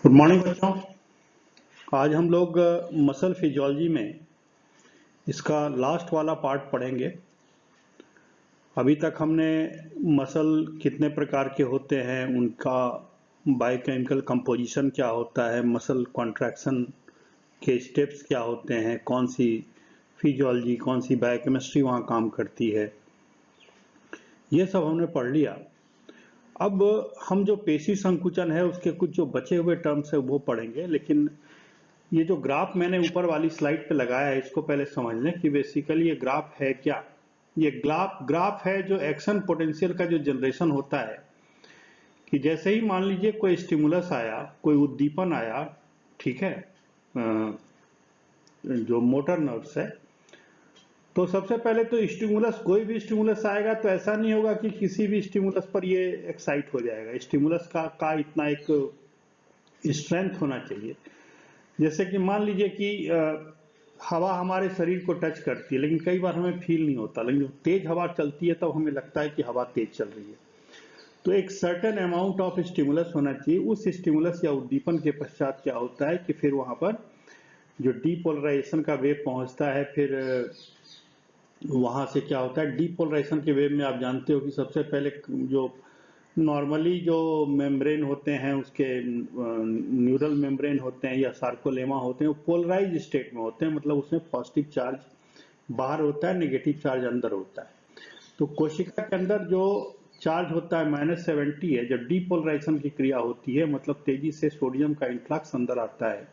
Good morning बच्चों। आज हम लोग मसल फिजियोलॉजी में इसका लास्ट वाला पार्ट पढ़ेंगे। अभी तक हमने मसल कितने प्रकार के होते हैं, उनका बायोकेमिकल कंपोजिशन क्या होता है, मसल कॉन्ट्रैक्शन के स्टेप्स क्या होते हैं, कौन सी फिजियोलॉजी कौन सी बायोकेमिस्ट्री वहाँ काम करती है, ये सब हमने पढ़ लिया। अब हम जो पेशी संकुचन है उसके कुछ जो बचे हुए टर्म्स है वो पढ़ेंगे। लेकिन ये जो ग्राफ मैंने ऊपर वाली स्लाइड पे लगाया है, इसको पहले समझ लें कि बेसिकली ये ग्राफ है क्या। ये ग्राफ है जो एक्शन पोटेंशियल का जो जनरेशन होता है, कि जैसे ही मान लीजिए कोई स्टिमुलस आया, कोई उद्दीपन आया, ठीक है, जो मोटर नर्व्स है, तो सबसे पहले तो स्टिमुलस, कोई भी स्टिमुलस आएगा तो ऐसा नहीं होगा कि किसी भी स्टिमुलस पर ये एक्साइट हो जाएगा। स्टिमुलस का इतना एक स्ट्रेंथ होना चाहिए। जैसे कि मान लीजिए कि हवा हमारे शरीर को टच करती है, लेकिन कई बार हमें फील नहीं होता, लेकिन जब तेज हवा चलती है तब तो हमें लगता है कि हवा तेज चल रही है। तो एक सर्टेन अमाउंट ऑफ स्टिमुलस होना चाहिए। उस स्टिमुलस या उद्दीपन के पश्चात क्या होता है कि फिर वहां पर जो डीपोलराइजेशन का वेव पहुंचता है, फिर वहां से क्या होता है, डीपोलराइजेशन के वेव में आप जानते हो कि सबसे पहले जो नॉर्मली जो मेम्ब्रेन होते हैं, उसके न्यूरल मेम्ब्रेन होते हैं या सार्कोलेमा होते हैं, वो पोलराइज स्टेट में होते हैं, मतलब उसमें पॉजिटिव चार्ज बाहर होता है, नेगेटिव चार्ज अंदर होता है। तो कोशिका के अंदर जो चार्ज होता है -70 है। जब डीपोलराइजेशन की क्रिया होती है, मतलब तेजी से सोडियम का इन्फ्लक्स अंदर आता है,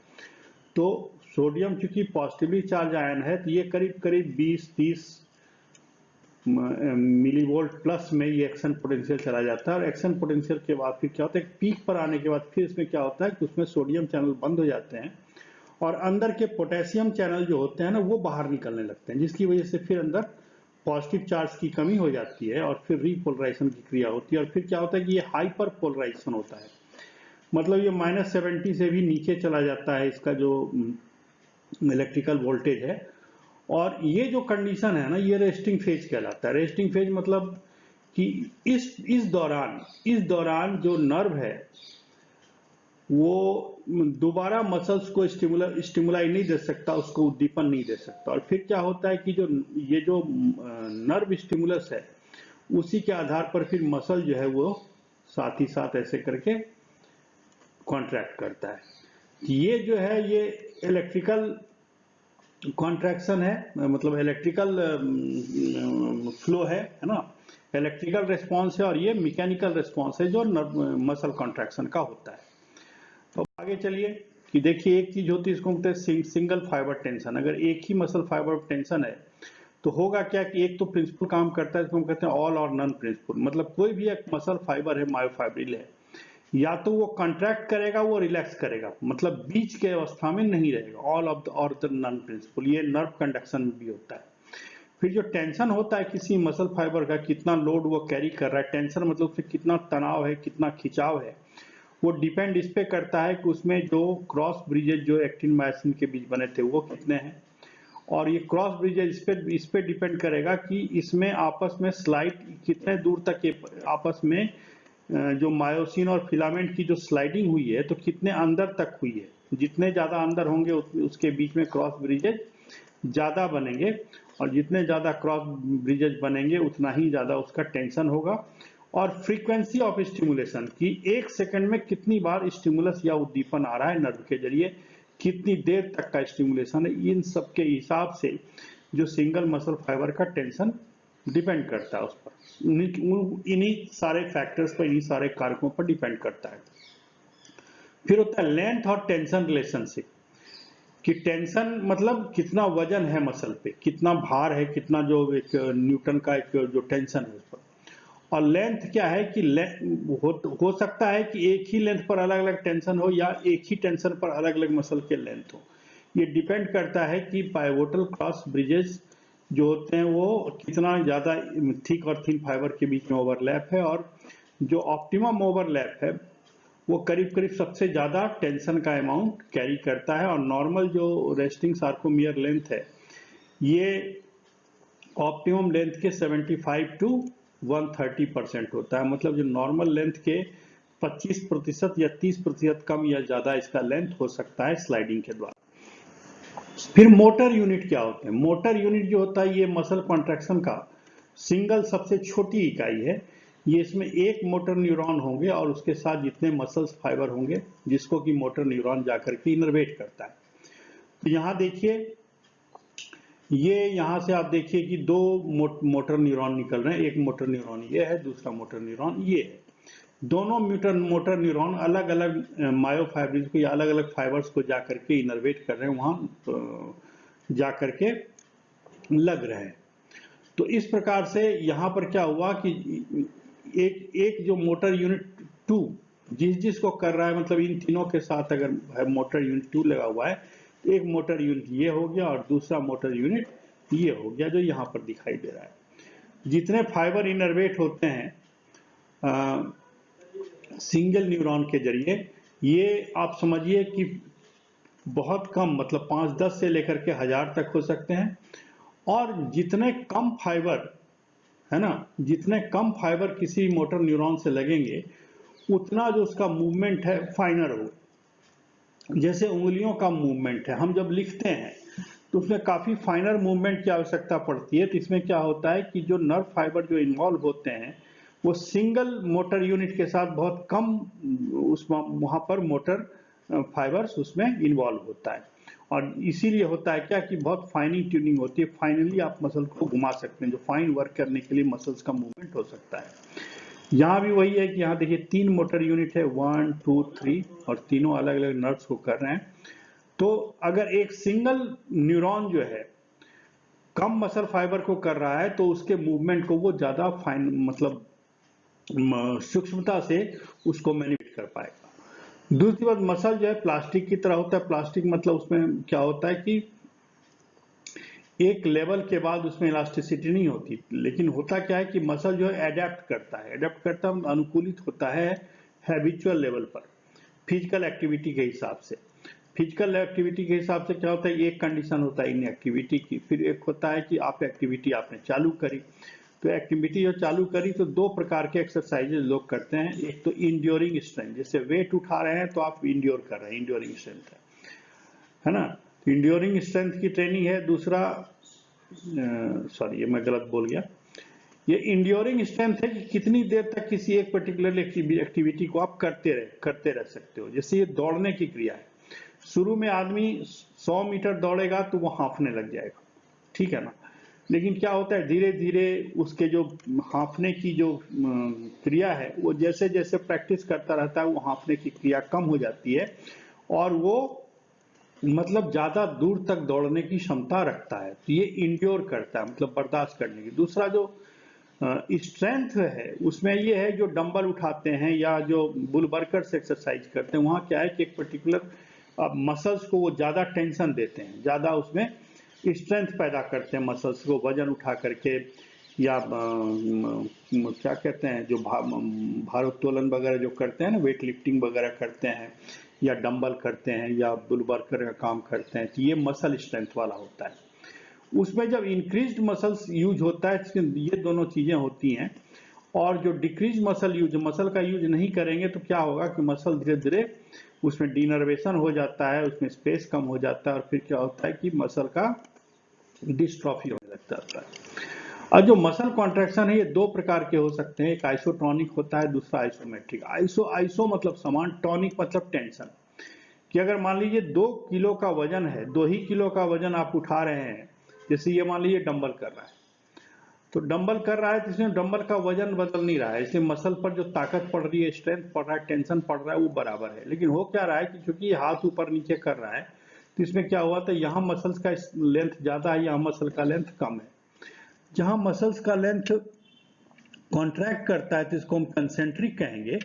तो सोडियम चूंकि पॉजिटिवली चार्ज आयन है, तो ये करीब करीब 20-30 मिलीवोल्ट प्लस में ये एक्शन पोटेंशियल चला जाता है। और एक्शन पोटेंशियल के बाद फिर क्या होता है, पीक पर आने के बाद फिर इसमें क्या होता है कि उसमें सोडियम चैनल बंद हो जाते हैं और अंदर के पोटेशियम चैनल जो होते हैं ना, वो बाहर निकलने लगते हैं, जिसकी वजह से फिर अंदर पॉजिटिव चार्ज की कमी हो जाती है और फिर रीपोलराइजेशन की क्रिया होती है। और फिर क्या होता है कि ये हाइपर पोलराइजेशन होता है, मतलब ये -70 से भी नीचे चला जाता है इसका जो इलेक्ट्रिकल वोल्टेज है। और ये जो कंडीशन है ना, ये रेस्टिंग फेज कहलाता है। रेस्टिंग फेज मतलब कि इस दौरान जो नर्व है वो दोबारा मसल्स को स्टिमुलाई नहीं दे सकता, उसको उद्दीपन नहीं दे सकता। और फिर क्या होता है कि जो नर्व स्टिमुलस है, उसी के आधार पर फिर मसल जो है वो साथ ही साथ ऐसे करके कॉन्ट्रैक्ट करता है। ये जो है ये इलेक्ट्रिकल कॉन्ट्रैक्शन है, मतलब इलेक्ट्रिकल फ्लो है ना, इलेक्ट्रिकल रिस्पॉन्स है। और ये मैकेनिकल रिस्पॉन्स है जो मसल कॉन्ट्रैक्शन का होता है। तो आगे चलिए कि देखिए, एक चीज होती है इसको बोलते हैं सिंगल फाइबर टेंशन। अगर एक ही मसल फाइबर टेंशन है तो होगा क्या कि एक तो प्रिंसिपल काम करता है, इसको हम कहते हैं ऑल और नन प्रिंसिपल। मतलब कोई भी एक मसल फाइबर है, मायोफाइब्रिल है, या तो वो कॉन्ट्रैक्ट करेगा, वो रिलैक्स करेगा, मतलब बीच के अवस्था में नहीं रहेगा, ऑल ऑफ द और द नन प्रिंसिपल। ये नर्व कंडक्शन में भी होता है। फिर जो टेंशन होता है किसी मसल फाइबर का, कितना लोड वो कैरी कर रहा है, टेंशन मतलब उससे कितना तनाव है, कितना खिंचाव है, वो डिपेंड इस पे करता है कि उसमें जो क्रॉस ब्रिजेज जो एक्टिन मायोसिन के बीच बने थे वो कितने हैं। और ये क्रॉस ब्रिजेज इस पे डिपेंड करेगा कि इसमें आपस में स्लाइड कितने दूर तक ये आपस में जो मायोसिन और फिलामेंट की जो स्लाइडिंग हुई है, तो कितने अंदर तक हुई है। जितने ज्यादा अंदर होंगे उसके बीच में क्रॉस ब्रिजेज ज्यादा बनेंगे, और जितने ज्यादा क्रॉस ब्रिजेज बनेंगे उतना ही ज्यादा उसका टेंशन होगा। और फ्रीक्वेंसी ऑफ स्टिमुलेशन की एक सेकंड में कितनी बार स्टिमुलस या उद्दीपन आ रहा है नर्व के जरिए, कितनी देर तक का स्टिमुलेशन है, इन सब के हिसाब से जो सिंगल मसल फाइबर का टेंशन डिपेंड करता है उस पर। इन्हीं सारे फैक्टर्स पर, इन्हीं सारे कारकों पर डिपेंड करता है। फिर होता है लेंथ और टेंशन रिलेशनशिप, कि टेंशन मतलब कितना वजन है मसल पे, कितना भार है, कितना जो एक न्यूटन का एक जो टेंशन है उस पर। और लेंथ क्या है कि हो सकता है कि एक ही लेंथ पर अलग अलग टेंशन हो, या एक ही टेंशन पर अलग अलग मसल के लेंथ हो। ये डिपेंड करता है कि पाइवोटल क्रॉस ब्रिजेस जो होते हैं वो कितना ज्यादा थिक और थिन फाइबर के बीच में ओवरलैप है, और जो ऑप्टिमम ओवरलैप है वो करीब करीब सबसे ज्यादा टेंशन का अमाउंट कैरी करता है। और नॉर्मल जो रेस्टिंग सार्कोमियर लेंथ है, ये ऑप्टिमम लेंथ के 75 to 130% होता है। मतलब जो नॉर्मल लेंथ के 25% या 30% कम या ज्यादा इसका लेंथ हो सकता है स्लाइडिंग के द्वारा। फिर मोटर यूनिट क्या होते हैं? मोटर यूनिट जो होता है ये मसल कॉन्ट्रैक्शन का सिंगल सबसे छोटी इकाई है। ये इसमें एक मोटर न्यूरॉन होंगे और उसके साथ जितने मसल्स फाइबर होंगे जिसको कि मोटर न्यूरॉन जाकर के इनर्वेट करता है। तो यहाँ देखिए, ये यहाँ से आप देखिए कि दो मोटर न्यूरॉन निकल रहे हैं। एक मोटर न्यूरॉन ये है, दूसरा मोटर न्यूरॉन ये है। दोनों मोटर न्यूरॉन अलग अलग मायोफाइब्रिल्स को या अलग अलग फाइबर्स को जाकर के इनर्वेट कर रहे हैं, वहां जाकर के लग रहे हैं। तो इस प्रकार से यहाँ पर क्या हुआ कि एक जो मोटर यूनिट 2 जिसको कर रहा है, मतलब इन तीनों के साथ अगर मोटर यूनिट 2 लगा हुआ है तो एक मोटर यूनिट ये हो गया और दूसरा मोटर यूनिट ये हो गया जो यहाँ पर दिखाई दे रहा है। जितने फाइबर इनर्वेट होते हैं सिंगल न्यूरॉन के जरिए, ये आप समझिए कि बहुत कम, मतलब 5-10 से लेकर के 1000 तक हो सकते हैं। और जितने कम फाइबर है ना, जितने कम फाइबर किसी मोटर न्यूरॉन से लगेंगे उतना जो उसका मूवमेंट है फाइनर हो। जैसे उंगलियों का मूवमेंट है, हम जब लिखते हैं तो उसमें काफी फाइनर मूवमेंट की आवश्यकता पड़ती है। तो इसमें क्या होता है कि जो नर्व फाइबर जो इन्वॉल्व होते हैं वो सिंगल मोटर यूनिट के साथ बहुत कम वहां पर मोटर फाइबर्स उसमें इन्वॉल्व होता है। और इसीलिए होता है क्या कि बहुत फाइनिंग ट्यूनिंग होती है, फाइनली आप मसल को घुमा सकते हैं, जो फाइन वर्क करने के लिए मसल्स का मूवमेंट हो सकता है। यहाँ भी वही है कि यहाँ देखिए 3 मोटर यूनिट है, 1 2 3, और तीनों अलग अलग नर्व्स को कर रहे हैं। तो अगर एक सिंगल न्यूरॉन जो है कम मसल फाइबर को कर रहा है तो उसके मूवमेंट को वो ज्यादा फाइन, मतलब सूक्ष्मता से उसको मैनिपुलेट कर पाएगा। दूसरी बात, मसल जो है प्लास्टिक की तरह होता है। प्लास्टिक मतलब उसमें क्या होता है कि एक लेवल के बाद उसमें इलास्टिसिटी नहीं होती, लेकिन होता क्या है कि मसल जो है अडेप्ट करता है, अनुकूलित होता है हैबिचुअल लेवल पर, फिजिकल एक्टिविटी के हिसाब से। फिजिकल एक्टिविटी के हिसाब से क्या होता है, एक कंडीशन होता है इनएक्टिविटी की, फिर एक होता है कि आप एक्टिविटी आपने चालू करी। तो एक्टिविटी जो चालू करी तो 2 प्रकार के एक्सरसाइजेज लोग करते हैं। एक तो इंड्योरिंग स्ट्रेंथ, जैसे वेट उठा रहे हैं तो आप इंड्योर कर रहे हैं, इंड्योरिंग स्ट्रेंथ है ना, इंड्योरिंग स्ट्रेंथ की ट्रेनिंग है। दूसरा सॉरी ये मैं गलत बोल गया, ये इंड्योरिंग स्ट्रेंथ है कि कितनी देर तक किसी एक पर्टिकुलर एक्टिविटी को आप करते रह सकते हो। जैसे ये दौड़ने की क्रिया है, शुरू में आदमी 100 मीटर दौड़ेगा तो वो हांफने लग जाएगा, ठीक है ना, लेकिन क्या होता है धीरे धीरे उसके जो हांफने की जो क्रिया है वो जैसे जैसे प्रैक्टिस करता रहता है वो हांफने की क्रिया कम हो जाती है और वो मतलब ज्यादा दूर तक दौड़ने की क्षमता रखता है। तो ये इंड्योर करता है, मतलब बर्दाश्त करने की। दूसरा जो स्ट्रेंथ है उसमें ये है जो डंबल उठाते हैं या जो बुल वर्कर्स एक्सरसाइज करते हैं, वहाँ क्या है कि एक पर्टिकुलर मसल्स को वो ज्यादा टेंशन देते हैं, ज्यादा उसमें स्ट्रेंथ पैदा करते हैं मसल्स को, वजन उठा करके या क्या कहते हैं जो भारोत्तोलन वगैरह जो करते हैं ना, वेट लिफ्टिंग वगैरह करते हैं या डंबल करते हैं या बुल वर्कर का काम करते हैं, तो ये मसल स्ट्रेंथ वाला होता है। उसमें जब इंक्रीज्ड मसल्स यूज होता है तो ये दोनों चीजें होती हैं। और जो डिक्रीज मसल का यूज नहीं करेंगे तो क्या होगा कि मसल धीरे धीरे उसमें डीनर्वेशन हो जाता है, उसमें स्पेस कम हो जाता है और फिर क्या होता है कि मसल का डिस्ट्रॉफी होने लग जाता है। और जो मसल कॉन्ट्रैक्शन है ये 2 प्रकार के हो सकते हैं, एक आइसोटोनिक होता है, दूसरा आइसोमेट्रिक। आइसो मतलब समान, टॉनिक मतलब टेंशन, कि अगर मान लीजिए 2 किलो का वजन है, 2 ही किलो का वजन आप उठा रहे हैं, जैसे ये मान लीजिए डंबल कर रहा है, तो डंबल कर रहा है तो इसमें डंबल का वजन बदल नहीं रहा है, इसलिए मसल पर जो ताकत पड़ रही है, स्ट्रेंथ पड़ रहा है, टेंशन पड़ रहा है वो बराबर है। लेकिन हो क्या रहा है कि चूंकि ये हाथ ऊपर नीचे कर रहा है तो इसमें क्या हुआ था, यहाँ मसल्स का लेंथ ज्यादा है, यहाँ मसल का लेंथ कम है। जहां मसल्स का लेंथ कॉन्ट्रैक्ट करता है तो इसको हम कंसेंट्रिक कहेंगे,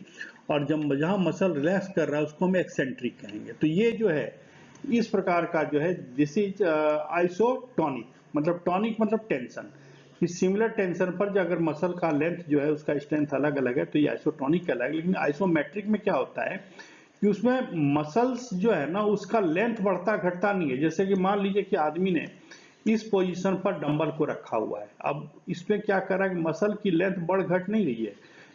और जब जहां मसल रिलैक्स कर रहा है उसको हम एक्सेंट्रिक कहेंगे। तो ये जो है इस प्रकार का जो है दिस इज आइसोटोनिक, मतलब टॉनिक मतलब टेंशन। इस सिमिलर टेंशन पर जो अगर मसल का लेंथ जो है उसका स्ट्रेंथ अलग अलग है तो ये आइसोटोनिक कहलाएगा। लेकिन आइसोमेट्रिक में क्या होता है कि उसमें मसल्स जो है ना उसका लेंथ बढ़ता घटता नहीं है। जैसे कि मान लीजिए कि आदमी ने इस पोजीशन पर डंबल को रखा हुआ है, अब इसमें क्या कर रहा है कि मसल की लेंथ बढ़ घट नहीं रही है,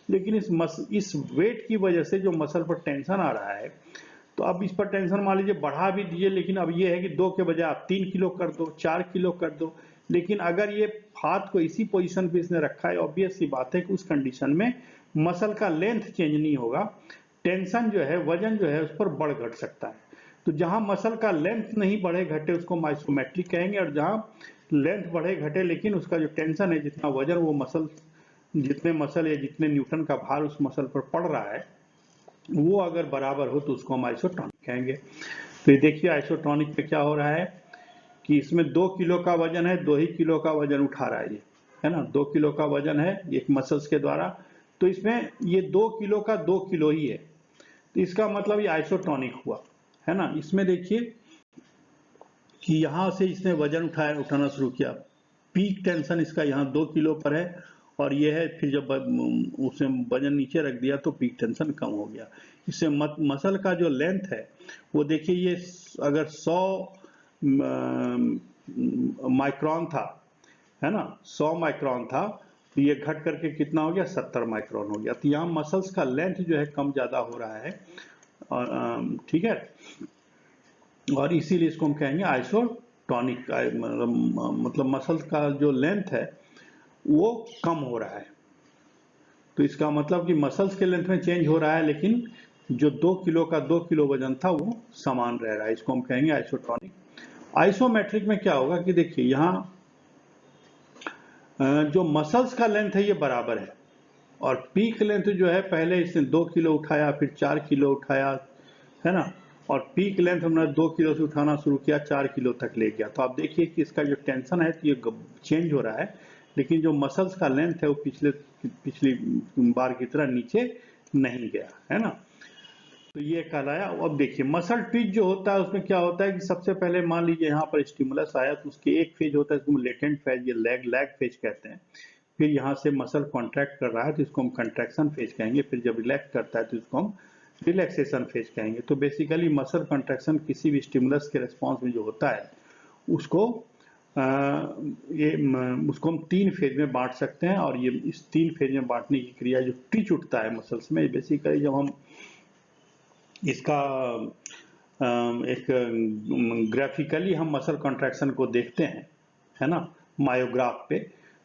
लेकिन इस वेट की वजह से जो मसल पर टेंशन आ रहा है, तो अब इस पर टेंशन मान लीजिए बढ़ा भी दीजिए, लेकिन अब ये है कि 2 के बजाय आप 3 किलो कर दो, 4 किलो कर दो, लेकिन अगर ये हाथ को इसी पोजीशन पे इसने रखा है, ऑब्वियस सी बात है कि उस कंडीशन में मसल का लेंथ चेंज नहीं होगा, टेंशन जो है, वजन जो है उस पर बढ़ घट सकता है। तो जहां मसल का लेंथ नहीं बढ़े घटे उसको हम आइसोमेट्रिक कहेंगे, और जहां लेंथ बढ़े घटे लेकिन उसका जो टेंशन है, जितना वजन वो मसल, जितने मसल या जितने न्यूटन का भार उस मसल पर पड़ रहा है वो अगर बराबर हो तो उसको हम आइसोटोनिक कहेंगे। तो ये देखिए आइसोटोनिक में क्या हो रहा है कि इसमें 2 किलो का वजन है, 2 ही किलो का वजन उठा रहा है ये, है ना, 2 किलो का वजन है एक मसल्स के द्वारा, तो इसमें ये 2 किलो का 2 किलो ही है, तो इसका मतलब ये आइसोटोनिक हुआ, है ना। इसमें देखिए कि यहां से इसने वजन उठाना शुरू किया, पीक टेंशन इसका यहाँ 2 किलो पर है, और ये है, फिर जब उसने वजन नीचे रख दिया तो पीक टेंशन कम हो गया। इससे मसल का जो लेंथ है वो देखिए, ये अगर 100 माइक्रोन था, है ना, 100 माइक्रोन था, तो ये घट करके कितना हो गया, 70 माइक्रोन हो गया। तो यहाँ मसल्स का लेंथ जो है कम ज्यादा हो रहा है, और ठीक है, और इसीलिए इसको हम कहेंगे आइसोटोनिक, मतलब मसल का जो लेंथ है वो कम हो रहा है। तो इसका मतलब कि मसल्स के लेंथ में चेंज हो रहा है, लेकिन जो 2 किलो का 2 किलो वजन था वो समान रह रहा है, इसको हम कहेंगे आइसोटोनिक। आइसोमेट्रिक में क्या होगा कि देखिए यहाँ जो मसल्स का लेंथ है ये बराबर है, और पीक लेंथ जो है, पहले इसने 2 किलो उठाया, फिर 4 किलो उठाया, है ना, और पीक लेंथ हमने 2 किलो से उठाना शुरू किया, 4 किलो तक ले गया। तो आप देखिए कि इसका जो टेंशन है तो ये चेंज हो रहा है, लेकिन जो मसल्स का लेंथ है वो पिछली बार की तरह नीचे नहीं गया, है ना। तो ये कहलाया। अब देखिए मसल ट्विच जो होता है उसमें क्या होता है कि सबसे पहले मान लीजिए यहाँ पर स्टिमुलस आया, तो उसके एक फेज होता है इसको लेटेंट फेज, ये लैग फेज कहते हैं। फिर यहाँ से मसल कॉन्ट्रैक्ट कर रहा है तो इसको हम कंट्रैक्शन फेज कहेंगे, फिर जब रिलैक्स करता है तो इसको हम रिलैक्सेशन फेज कहेंगे। तो बेसिकली मसल कंट्रैक्शन किसी भी स्टिमुलस के रिस्पॉन्स में जो होता है उसको उसको हम 3 फेज में बांट सकते हैं, और ये इस 3 फेज में बांटने की क्रिया जो ट्विच उठता है मसल्स में, बेसिकली जब हम इसका एक ग्राफिकली हम मसल कॉन्ट्रैक्शन को देखते हैं, है ना, मायोग्राफ पे,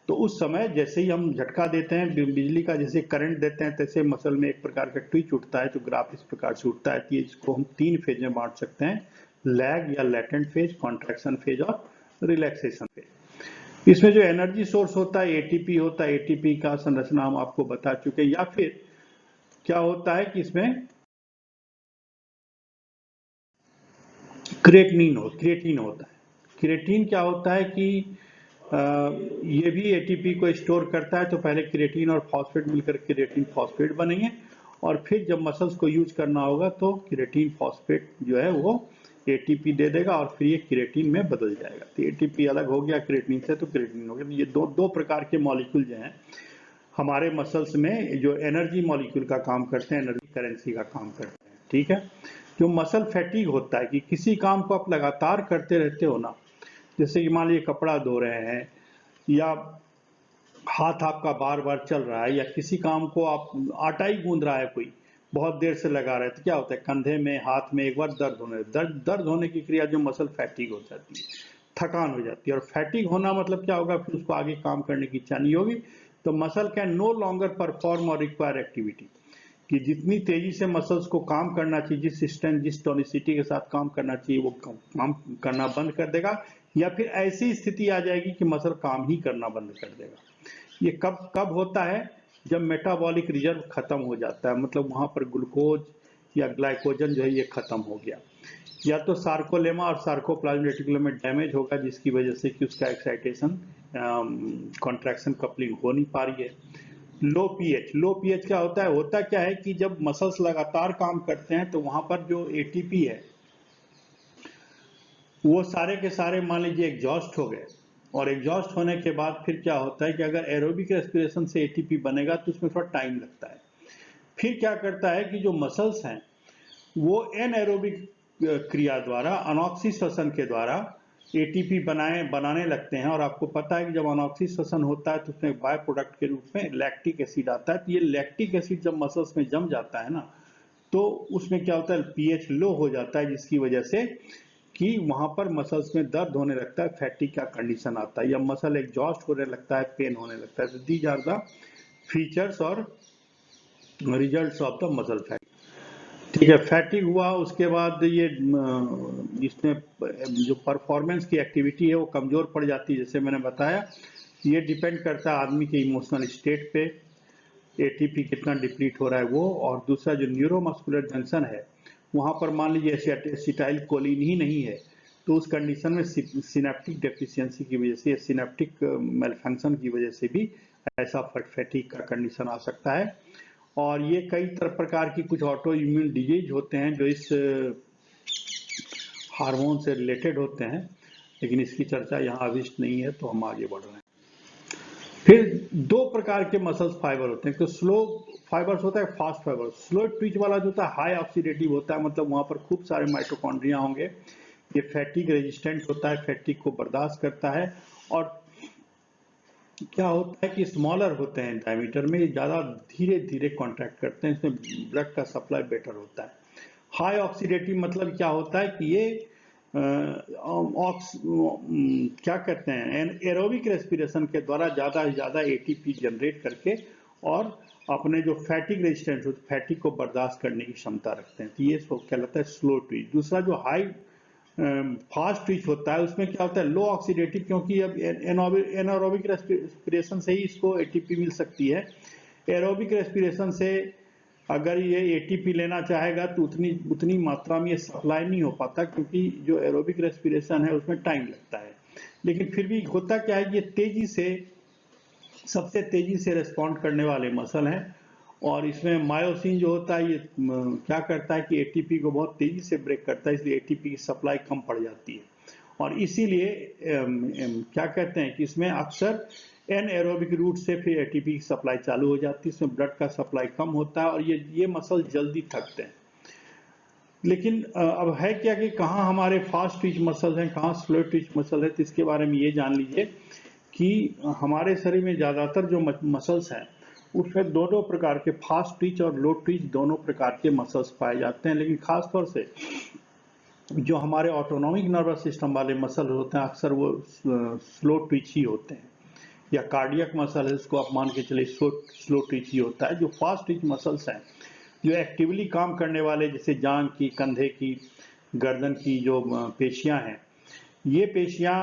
तो उस समय जैसे ही हम झटका देते हैं बिजली का, जैसे करंट देते हैं, तैसे मसल में एक प्रकार का ट्विच उठता है, तो ग्राफ इस प्रकार से उठता है। इसको हम 3 फेज में बांट सकते हैं, लैग या लेटेंट फेज, कॉन्ट्रैक्शन फेज और रिलैक्सेशन फेज। इसमें जो एनर्जी सोर्स होता है एटीपी होता है, एटीपी का संरचना हम आपको बता चुके हैं। या फिर क्या होता है कि इसमें क्रिएटिन होता है। क्रिएटिन क्या होता है कि ये भी एटीपी को स्टोर करता है, तो पहले क्रिएटिन और फॉस्फेट मिलकर क्रिएटिन फॉस्फेट बनेंगे, और फिर जब मसल्स को यूज करना होगा तो क्रिएटिन फॉस्फेट जो है वो एटीपी दे देगा, और फिर ये क्रिएटिन में बदल जाएगा। तो एटीपी अलग हो गया क्रिएटिन से, तो क्रिएटिन हो गया। तो ये दो प्रकार के मॉलिक्यूल जो हैं हमारे मसल्स में, जो एनर्जी मॉलिक्यूल का काम करते हैं, एनर्जी करेंसी का काम करते हैं, ठीक है। जो मसल फैटीग होता है कि किसी काम को आप लगातार करते रहते हो ना, जैसे कि मान लीजिए कपड़ा धो रहे हैं, या हाथ आपका बार बार चल रहा है, या किसी काम को आप आटा ही गूंद रहा है कोई, बहुत देर से लगा रहा है, तो क्या होता है कंधे में, हाथ में एक बार दर्द होने की क्रिया जो मसल फैटीग हो जाती है, थकान हो जाती है। और फैटीग होना मतलब क्या होगा, फिर उसको आगे काम करने की इच्छा नहीं होगी। तो muscle can no longer perform और रिक्वायर एक्टिविटी, कि जितनी तेजी से मसल्स को काम करना चाहिए, जिस स्ट्रेंथ जिस टोनिसिटी के साथ काम करना चाहिए, वो काम करना बंद कर देगा, या फिर ऐसी स्थिति आ जाएगी कि मसल काम ही करना बंद कर देगा। ये कब कब होता है, जब मेटाबॉलिक रिजर्व खत्म हो जाता है, मतलब वहां पर ग्लूकोज या ग्लाइकोजन जो है ये खत्म हो गया, या तो सार्कोलेमा और सार्कोप्लाज्म रेटिकुलम में डैमेज होगा, जिसकी वजह से कि उसका एक्साइटेशन कॉन्ट्रैक्शन कपलिंग हो नहीं पा रही है। लो पीएच क्या होता क्या है कि जब मसल्स लगातार काम करते हैं तो वहां पर जो एटीपी है वो सारे के सारे मान लीजिए एग्जॉस्ट हो गए, और एग्जॉस्ट होने के बाद फिर क्या होता है कि अगर एरोबिक रेस्पिरेशन से एटीपी बनेगा तो उसमें थोड़ा टाइम लगता है। फिर क्या करता है कि जो मसल्स हैं वो एनएरोबिक क्रिया द्वारा, अनॉक्सी श्वसन के द्वारा एटीपी बनाने लगते हैं, और आपको पता है कि जब अनऑक्सीडेशन होता है तो उसमें बाय प्रोडक्ट के रूप में लैक्टिक एसिड आता है। तो ये लैक्टिक एसिड जब मसल्स में जम जाता है ना, तो उसमें क्या होता है, पीएच लो हो जाता है, जिसकी वजह से कि वहां पर मसल्स में दर्द होने लगता है, फैटिक का कंडीशन आता है, या मसल एग्जॉस्ट होने लगता है, पेन होने लगता है। तो दीज आर द फीचर्स और रिजल्ट्स ऑफ द मसल फैटिक। ठीक है, फैटिक हुआ, उसके बाद ये इसमें जो परफॉर्मेंस की एक्टिविटी है वो कमजोर पड़ जाती है। जैसे मैंने बताया, ये डिपेंड करता है आदमी के इमोशनल स्टेट पे, एटीपी कितना डिप्लीट हो रहा है वो, और दूसरा जो न्यूरोमस्कुलर जंक्शन है वहां पर मान लीजिए एसिटाइल कोलिन ही नहीं है, तो उस कंडीशन में सिनेप्टिक डेफिशिएंसी की वजह से, सिनेप्टिक मेलफंक्शन की वजह से भी ऐसा फैटिक का कंडीशन आ सकता है। और ये कई प्रकार की कुछ ऑटो इम्यून डिजीज होते हैं जो इस हार्मोन से रिलेटेड होते हैं, लेकिन इसकी चर्चा यहाँ अभिष्ट नहीं है, तो हम आगे बढ़ रहे हैं। फिर दो प्रकार के मसल्स फाइबर होते हैं, तो स्लो फाइबर्स होता है, फास्ट फाइबर। स्लो ट्विच वाला जो होता है हाई ऑक्सीडेटिव होता है, मतलब वहां पर खूब सारे माइटोकॉन्ड्रिया होंगे। ये फैटिक रेजिस्टेंट होता है, फैटिक को बर्दाश्त करता है, और क्या होता है कि स्मॉलर होते हैं डायमीटर में, ये ज्यादा धीरे धीरे कॉन्ट्रैक्ट करते हैं, इसमें ब्लड का सप्लाई बेटर होता है। हाई ऑक्सीडेटिव मतलब क्या होता है कि ये क्या कहते हैं, एरोबिक रेस्पिरेशन के द्वारा ज्यादा से ज्यादा एटीपी जनरेट करके और अपने जो फैटिक रेजिस्टेंस होता है, फैटिक को बर्दाश्त करने की क्षमता रखते हैं। तो ये कहलाता है स्लो ट्विच। दूसरा जो हाई फास्ट ट्विच होता है, उसमें क्या होता है, लो ऑक्सीडेटिव, क्योंकि अब एनारोबिक रेस्पिरेशन से ही इसको एटीपी मिल सकती है। एरोबिक रेस्पिरेशन से अगर ये एटीपी लेना चाहेगा तो उतनी मात्रा में ये सप्लाई नहीं हो पाता, क्योंकि जो एरोबिक रेस्पिरेशन है उसमें टाइम लगता है। लेकिन फिर भी होता क्या है, ये तेजी से, सबसे तेजी से रिस्पॉन्ड करने वाले मसल हैं, और इसमें मायोसिन जो होता है ये क्या करता है कि एटीपी को बहुत तेजी से ब्रेक करता है, इसलिए एटीपी की सप्लाई कम पड़ जाती है। और इसीलिए क्या कहते हैं कि इसमें अक्सर एन एरोबिक रूट से फिर एटीपी की सप्लाई चालू हो जाती है, इसमें ब्लड का सप्लाई कम होता है, और ये मसल जल्दी थकते हैं। लेकिन अब है क्या कि कहाँ हमारे फास्ट ट्विच मसल हैं, कहाँ स्लो ट्विच मसल है, तो इसके बारे में ये जान लीजिए कि हमारे शरीर में ज्यादातर जो मसल्स हैं उसमें दोनों प्रकार के, फास्ट ट्विच और लो ट्विच दोनों प्रकार के मसल्स पाए जाते हैं। लेकिन खासतौर से जो हमारे ऑटोनॉमिक नर्वस सिस्टम वाले मसल होते हैं अक्सर वो स्लो ट्विच ही होते हैं, या कार्डियक मसल है उसको आप मान के चलिए स्लो ट्विच ही होता है। जो फास्ट ट्विच मसल्स हैं, जो एक्टिवली काम करने वाले, जैसे जांघ की, कंधे की, गर्दन की जो पेशियां हैं, ये पेशियां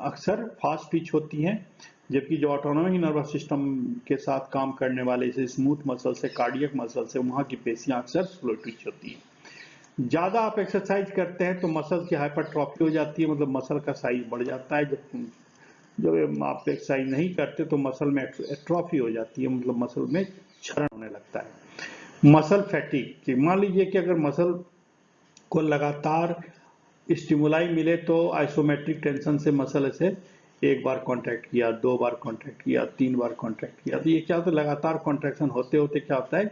अक्सर फास्ट ट्विच होती हैं, जबकि जो ऑटोनॉमिक नर्वस सिस्टम के साथ काम करने वाले जैसे स्मूथ मसल से, कार्डियक मसल से, वहां की पेशियां अक्सर स्लो ट्विच होती हैं। ज्यादा आप एक्सरसाइज करते हैं तो मसल की हाइपरट्रॉफी हो जाती है, मतलब मसल का साइज बढ़ जाता है। जब आप एक्सरसाइज नहीं करते तो मसल में एट्रॉफी हो जाती है, मतलब मसल में क्षरण होने लगता है। मसल फैटिक, मान लीजिए कि अगर मसल को लगातार स्टिमुलाई मिले तो आइसोमेट्रिक टेंशन से मसल से एक बार कॉन्ट्रैक्ट किया, दो बार कॉन्ट्रैक्ट किया, तीन बार कॉन्ट्रैक्ट किया, तो ये क्या होता है, लगातार कॉन्ट्रैक्शन होते होते क्या होता है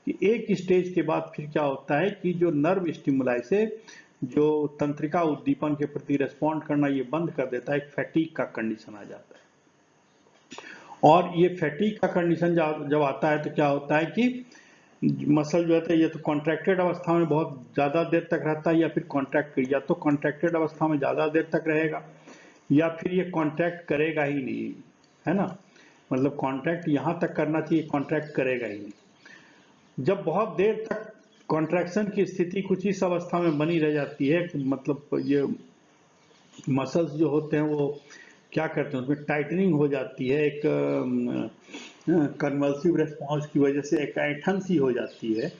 कि एक स्टेज के बाद फिर क्या होता है कि जो नर्व स्टिमुलाई से जो तंत्रिका उद्दीपन के प्रति रेस्पॉन्ड करना ये बंद कर देता है, एक फैटिक का कंडीशन आ जाता है। और ये फैटिक का कंडीशन जब आता है तो क्या होता है कि मसल जो है ये तो कॉन्ट्रैक्टेड अवस्था में बहुत ज्यादा देर तक रहता है, या फिर या तो कॉन्ट्रैक्टेड अवस्था में ज्यादा देर तक रहेगा, या फिर ये कॉन्ट्रैक्ट करेगा ही नहीं, है ना। मतलब कॉन्ट्रैक्ट यहां तक करना चाहिए, कॉन्ट्रैक्ट करेगा ही नहीं। जब बहुत देर तक कॉन्ट्रैक्शन की स्थिति कुछ इस अवस्था में बनी रह जाती है, मतलब ये मसल्स जो होते हैं वो क्या करते हैं, उसमें टाइटनिंग हो जाती है, एक कन्वल्सिव रेस्पॉन्स की वजह से एक ऐंठन सी हो जाती है,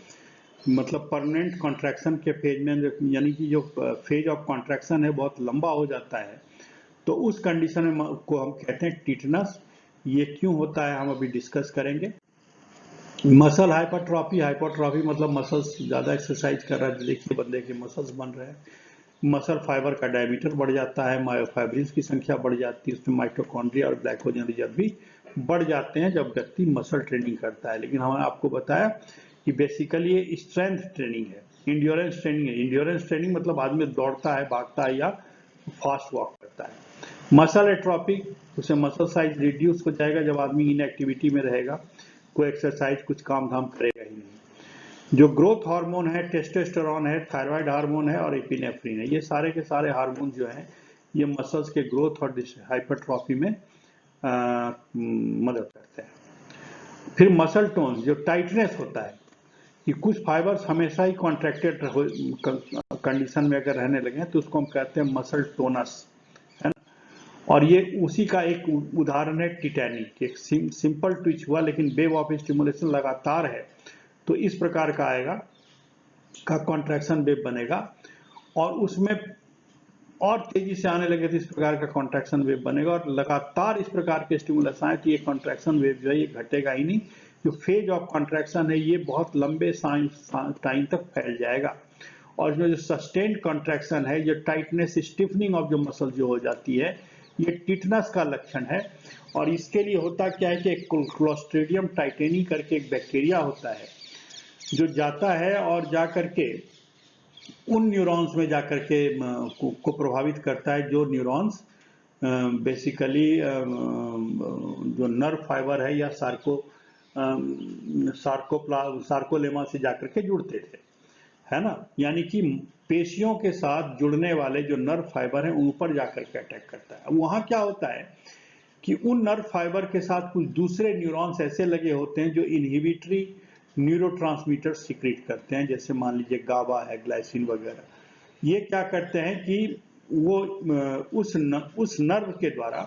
मतलब परमानेंट कॉन्ट्रैक्शन के फेज में, यानी कि जो फेज ऑफ कॉन्ट्रैक्शन है बहुत लंबा हो जाता है, तो उस कंडीशन में को हम कहते हैं टिटनस। ये क्यों होता है हम अभी डिस्कस करेंगे। मसल हाइपरट्रॉफी मतलब मसल्स ज्यादा एक्सरसाइज कर रहा है, देखिए बंदे के मसल्स बन रहे हैं, मसल फाइबर का डायमीटर बढ़ जाता है, मायोफाइब्रिल्स की संख्या बढ़ जाती है, उसमें माइटोकॉन्ड्रिया और ग्लाइकोजन रिजर्व भी बढ़ जाते हैं जब व्यक्ति मसल ट्रेनिंग करता है। लेकिन हमने आपको बताया कि बेसिकली ये स्ट्रेंथ ट्रेनिंग है, इंड्योरेंस ट्रेनिंग है। इंड्योरेंस ट्रेनिंग मतलब आदमी दौड़ता है, भागता है, या फास्ट वॉक करता है। मसल एट्रोफी, उसे मसल साइज रिड्यूस हो जाएगा जब आदमी इनएक्टिविटी में रहेगा, कोई एक्सरसाइज कुछ काम धाम करेगा ही नहीं। जो ग्रोथ हार्मोन है, टेस्टोस्टेरोन है, थायराइड हार्मोन है और एपिनेफ्रिन है, ये सारे के सारे हार्मोन जो हैं ये मसल्स के ग्रोथ और हाइपरट्रॉफी में मदद करते हैं। फिर मसल टोन, जो टाइटनेस होता है कि कुछ फाइबर्स हमेशा ही कॉन्ट्रैक्टेड कंडीशन में अगर रहने लगे तो उसको हम कहते हैं मसल टोनस, है ना। और ये उसी का एक उदाहरण है टिटैनिक, एक सिंपल ट्विच हुआ लेकिन वेव ऑफ स्टिमुलेशन लगातार है तो इस प्रकार का आएगा का कॉन्ट्रैक्शन वेव बनेगा, और उसमें और तेजी से आने लगे तो इस प्रकार का कॉन्ट्रैक्शन वेव बनेगा, और लगातार इस प्रकार के स्टिमुलस आए तो ये कॉन्ट्रैक्शन वेव जो है ये घटेगा ही नहीं। जो फेज ऑफ कॉन्ट्रैक्शन है ये बहुत लंबे टाइम तक फैल जाएगा। और जो सस्टेन्ड कॉन्ट्रैक्शन है, जो टाइटनेस स्टिफनिंग ऑफ जो मसल जो हो जाती है, ये टिटनस का लक्षण है। और इसके लिए होता क्या है कि क्लोस्ट्रीडियम टाइटेनी करके एक बैक्टीरिया होता है जो जाता है और जा करके उन न्यूरॉन्स में जाकर के को प्रभावित करता है जो न्यूरॉन्स बेसिकली जो नर्व फाइबर है या सार्कोलेमा से जाकर के जुड़ते थे, है ना। यानी कि पेशियों के साथ जुड़ने वाले जो नर्व फाइबर हैं उन पर जाकर के अटैक करता है। वहां क्या होता है कि उन नर्व फाइबर के साथ कुछ दूसरे न्यूरॉन्स ऐसे लगे होते हैं जो इनहिबिटरी न्यूरोट्रांसमीटर सीक्रेट करते हैं, जैसे मान लीजिए गाबा है, ग्लाइसिन वगैरह। ये क्या करते हैं कि वो उस नर्व के द्वारा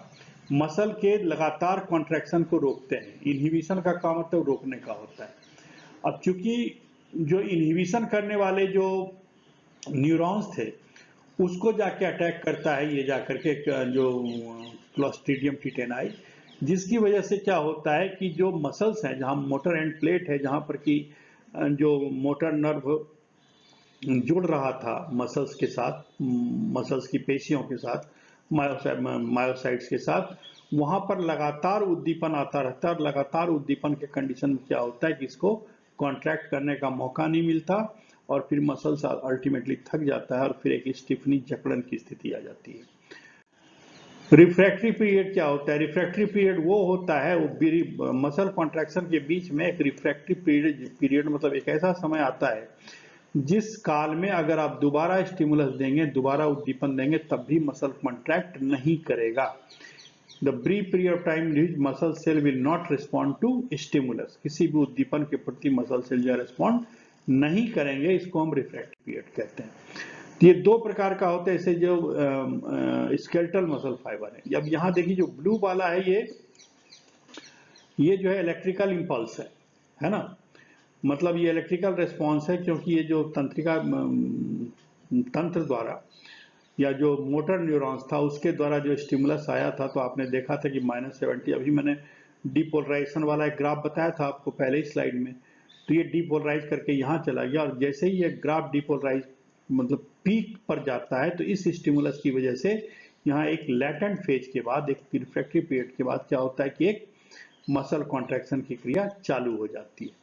मसल के लगातार कॉन्ट्रैक्शन को रोकते हैं। इनहिबिशन का काम मतलब रोकने का होता है। अब चूंकि जो इनहिबिशन करने वाले जो न्यूरॉन्स थे उसको जाके अटैक करता है ये जाकर के जो क्लोस्ट्रीडियम टिटेनाई, जिसकी वजह से क्या होता है कि जो मसल्स हैं, जहां मोटर एंड प्लेट है, जहां पर कि जो मोटर नर्व जुड़ रहा था मसल्स के साथ, मसल्स की पेशियों के साथ, मायोसाइट्स के साथ, वहां पर लगातार उद्दीपन आता रहता है। और लगातार उद्दीपन के कंडीशन में क्या होता है कि इसको कॉन्ट्रैक्ट करने का मौका नहीं मिलता और फिर मसल्स अल्टीमेटली थक जाता है और फिर एक स्टिफनी जकड़न की स्थिति आ जाती है। रिफ्रैक्टरी पीरियड क्या होता है? रिफ्रैक्टरी पीरियड वो होता है, वो मसल कॉन्ट्रैक्शन के बीच में एक रिफ्रैक्टरी पीरियड मतलब एक ऐसा समय आता है जिस काल में अगर आप दोबारा स्टिमुलस देंगे, दोबारा उद्दीपन देंगे, तब भी मसल कॉन्ट्रैक्ट नहीं करेगा। The brief period of time in muscle cell will not respond to stimulus, किसी भी उद्दीपन के प्रति मसल सेल जो रिस्पॉन्ड नहीं करेंगे, इसको हम रिफ्रैक्टरी पीरियड कहते हैं। तो ये दो प्रकार का होता है, ऐसे जो स्केलेटल मसल फाइबर है। अब यहाँ देखिए जो ब्लू वाला है ये जो है इलेक्ट्रिकल इंपल्स है ना। मतलब ये इलेक्ट्रिकल रिस्पॉन्स है, क्योंकि ये जो तंत्रिका तंत्र द्वारा या जो मोटर न्यूरॉन्स था उसके द्वारा जो स्टिमुलस आया था, तो आपने देखा था कि -70, अभी मैंने डीपोलराइजेशन वाला एक ग्राफ बताया था आपको पहले ही स्लाइड में, तो ये डीपोलराइज करके यहाँ चला गया। और जैसे ही ये ग्राफ डीपोलराइज मतलब पीक पर जाता है तो इस स्टिमुलस की वजह से यहाँ एक लैटेंट फेज के बाद, एक रिफ्रैक्टरी पीरियड के बाद क्या होता है कि एक मसल कॉन्ट्रैक्शन की क्रिया चालू हो जाती है।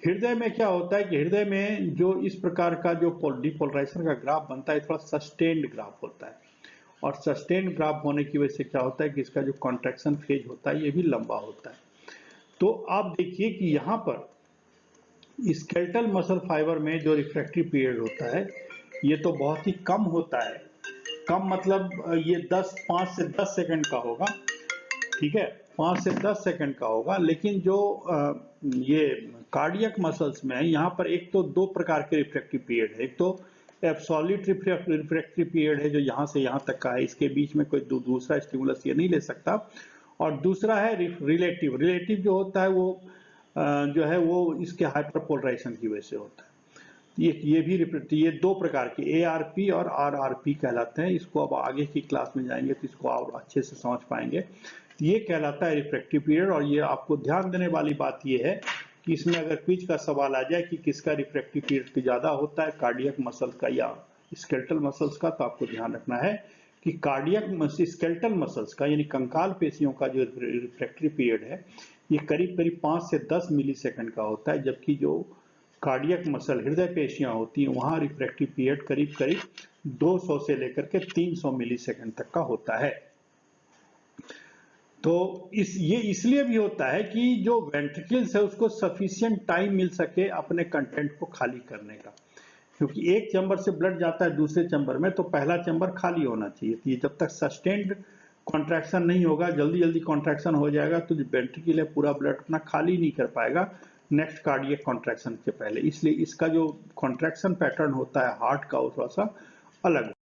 हृदय में क्या होता है कि हृदय में जो इस प्रकार का जो डीपोलराइजेशन का ग्राफ बनता है थोड़ा सस्टेन्ड ग्राफ होता है, और सस्टेन्ड ग्राफ होने की वजह से क्या होता है कि इसका जो कॉन्ट्रैक्शन फेज होता है ये भी लंबा होता है। तो आप देखिए कि यहाँ पर स्केलेटल मसल फाइबर में जो रिफ्रैक्टरी पीरियड होता है ये तो बहुत ही कम होता है। कम मतलब ये 5 से 10 सेकंड का होगा, ठीक है, 5 से 10 सेकंड का होगा। लेकिन जो ये कार्डियक मसल्स में है, यहाँ पर एक तो दो प्रकार के रिफ्रैक्टिव पीरियड है। एक तो एब्सोल्यूट रिफ्रैक्टिव पीरियड है जो यहाँ से यहाँ तक का है, इसके बीच में कोई दूसरा स्टिमुलस ये नहीं ले सकता। और दूसरा है रिलेटिव। रिलेटिव जो होता है वो जो है वो इसके हाइपरपोलराइजेशन की वजह से होता है। ये भी ये दो प्रकार के ARP और RRP कहलाते हैं। इसको अब आगे की क्लास में जाएंगे तो इसको और अच्छे से समझ पाएंगे। ये कहलाता है रिफ्रैक्टिव पीरियड। और ये आपको ध्यान देने वाली बात ये है कि इसमें अगर क्विज का सवाल आ जाए कि किसका रिफ्रैक्टिव पीरियड ज्यादा होता है, कार्डियक मसल का या स्केलेटल मसल्स का, तो आपको ध्यान रखना है कि कार्डियक स्केलेटल मसल्स का यानी कंकाल पेशियों का जो रिफ्रैक्टरी पीरियड है ये करीब करीब 5 से 10 मिलीसेकंड का होता है, जबकि जो कार्डियक मसल हृदय पेशियां होती हैं वहां रिफ्रैक्टिव पीरियड करीब करीब 200 से लेकर के 300 मिलीसेकंड तक का होता है। तो ये इसलिए भी होता है कि जो वेंट्रिकल्स है उसको सफिशिएंट टाइम मिल सके अपने कंटेंट को खाली करने का, क्योंकि एक चैम्बर से ब्लड जाता है दूसरे चैम्बर में, तो पहला चैम्बर खाली होना चाहिए। तो ये जब तक सस्टेन्ड कॉन्ट्रैक्शन नहीं होगा, जल्दी जल्दी कॉन्ट्रैक्शन हो जाएगा, तो जो वेंट्रिकल है पूरा ब्लड अपना खाली नहीं कर पाएगा नेक्स्ट कार्डियक कॉन्ट्रैक्शन के पहले। इसलिए इसका जो कॉन्ट्रैक्शन पैटर्न होता है हार्ट का वो थोड़ा सा अलग